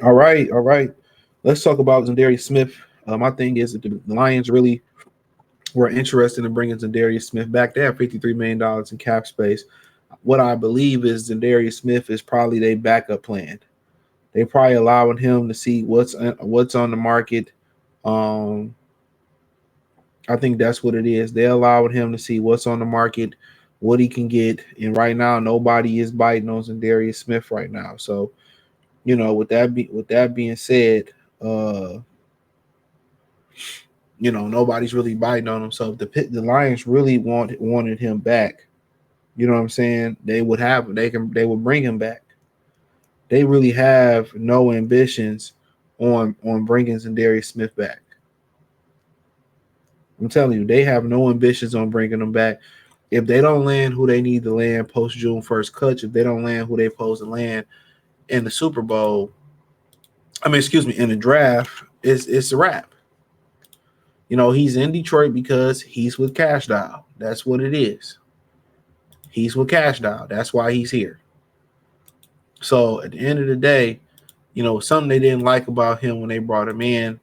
All right. Let's talk about Za'Darius Smith. My thing is that the Lions really were interested in bringing Za'Darius Smith back. They have $53 million in cap space. What I believe is Za'Darius Smith is probably their backup plan. They probably allowing him to see what's on the market. Um, I think that's what it is. They allowed him to see what's on the market, what he can get, and right now nobody is biting on Za'Darius Smith right now. So with that being said, uh, nobody's really biting on him. So if the Lions really wanted him back, you know what I'm saying? They would bring him back. They really have no ambitions on bringing Za'Darius Smith back. I'm telling you, they have no ambitions on bringing him back. If they don't land who they need to land post June 1st cuts, if they don't land who they supposed to land in the Super Bowl, in the draft, it's a wrap. He's in Detroit because he's with Cash Doll. That's what it is. He's with Cash Doll. That's why he's here. So at the end of the day, something they didn't like about him when they brought him in,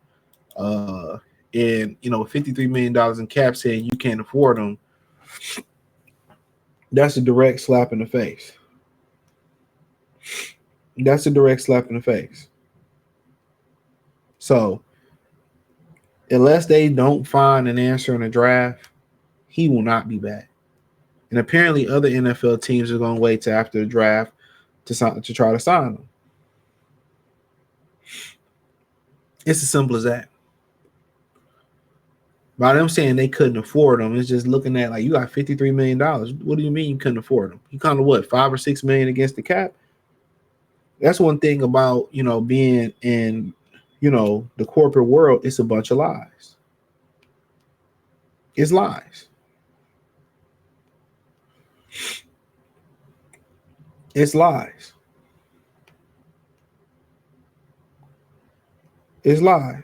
and $53 million in cap saying you can't afford him. That's a direct slap in the face. That's a direct slap in the face. So unless they don't find an answer in the draft, he will not be back. And apparently, other NFL teams are going to wait till after the draft to try to sign him. It's as simple as that. By them saying they couldn't afford him, it's just looking at like you got $53 million. What do you mean you couldn't afford him? You kind of what, $5 or $6 million against the cap? That's one thing about being in the corporate world. It's a bunch of lies. It's lies. It's lies. It's lies.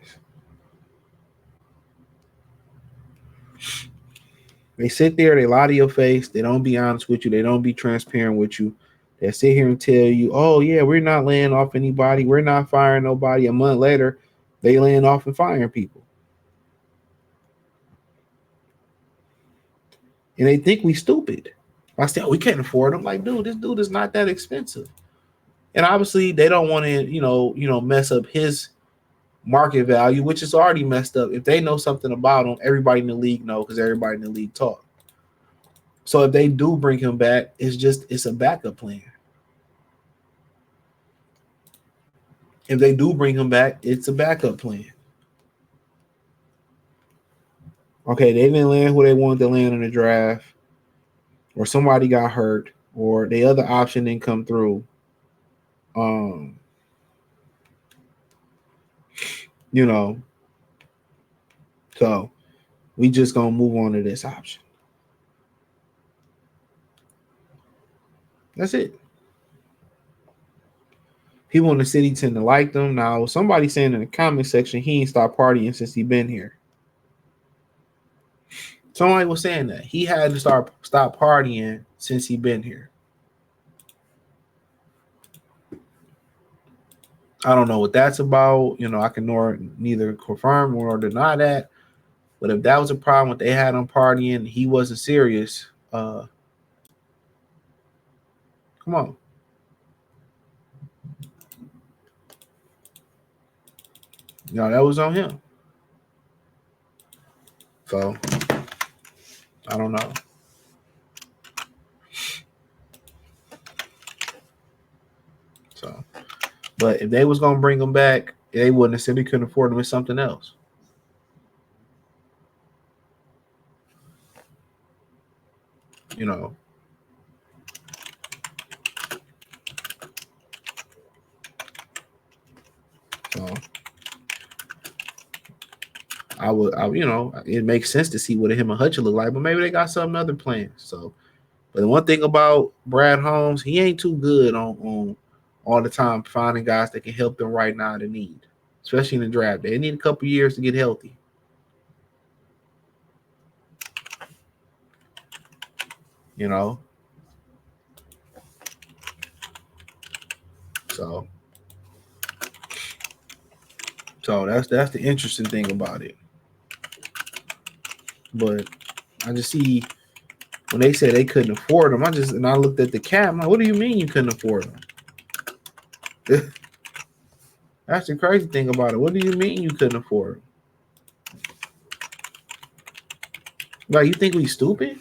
They sit there, they lie to your face, they don't be honest with you, they don't be transparent with you. They sit here and tell you, oh yeah, we're not laying off anybody, we're not firing nobody. A month later, they laying off and firing people. And they think we stupid. I say, oh, we can't afford them. Like, dude, this dude is not that expensive. And obviously they don't want to, mess up his market value, which is already messed up. If they know something about him, everybody in the league know because everybody in the league talk. So if they do bring him back, it's a backup plan. If they do bring him back, it's a backup plan. Okay, they didn't land who they wanted to land in the draft, or somebody got hurt, or the other option didn't come through. So we just gonna move on to this option. That's it. People in the city tend to like them. Now, somebody saying in the comment section he ain't stopped partying since he been here. Somebody was saying that he had to stop partying since he been here. I don't know what that's about. I can neither confirm or deny that. But if that was a problem what they had on partying, he wasn't serious. Come on. That was on him. So I don't know. So, but if they was gonna bring him back, they wouldn't have said we couldn't afford him with something else. So it makes sense to see what him and Hutch look like, but maybe they got some other plans. So, but the one thing about Brad Holmes, he ain't too good on all the time finding guys that can help them right now to need, especially in the draft. They need a couple years to get healthy. So So that's the interesting thing about it. But I just see when they said they couldn't afford them, I looked at the cap. I'm like, what do you mean you couldn't afford them? That's the crazy thing about it. What do you mean you couldn't afford them? Like, you think we stupid?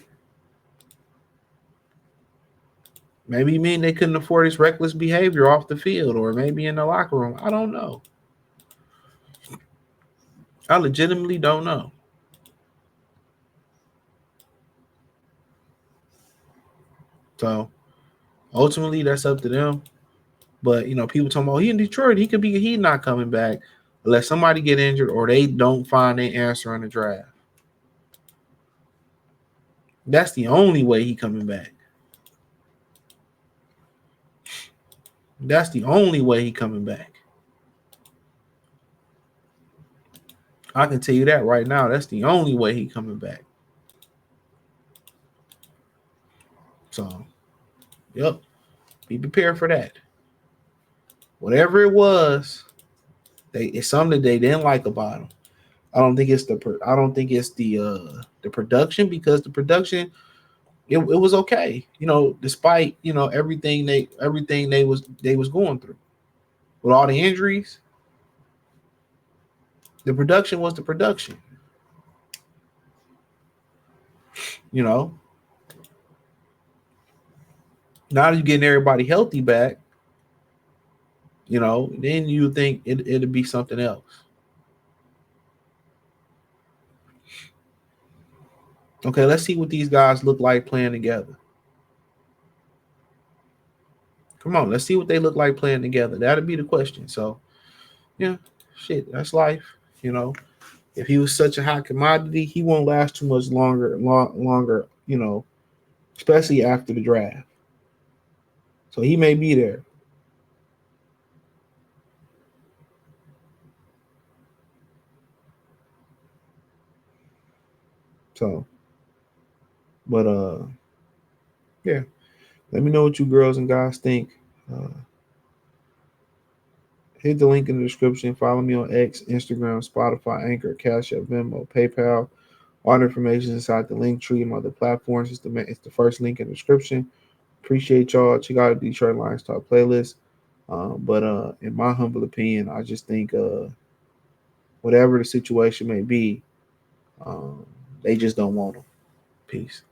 Maybe you mean they couldn't afford his reckless behavior off the field or maybe in the locker room. I don't know. I legitimately don't know. So ultimately, that's up to them. But people talking about he in Detroit, he's not coming back unless somebody get injured or they don't find their answer in the draft. That's the only way he coming back. That's the only way he coming back. I can tell you that right now. That's the only way he coming back. So, yep, be prepared for that. Whatever it was, it's something that they didn't like about him. I don't think it's the production, because the production it was okay. Despite everything they was going through with all the injuries, the production was the production. Now that you're getting everybody healthy back, then you think it'd be something else. Okay, let's see what these guys look like playing together. Come on, let's see what they look like playing together. That'd be the question. So, yeah, shit, that's life. If he was such a hot commodity, he won't last too much longer. Especially after the draft. So he may be there. So, but yeah. Let me know what you girls and guys think. Uh, hit the link in the description. Follow me on X, Instagram, Spotify, Anchor, Cash App, Venmo, PayPal. All the information is inside the link tree and other platforms. It's the first link in the description. Appreciate y'all. Check out the Detroit Lions Talk playlist. But in my humble opinion, I just think whatever the situation may be, they just don't want them. Peace.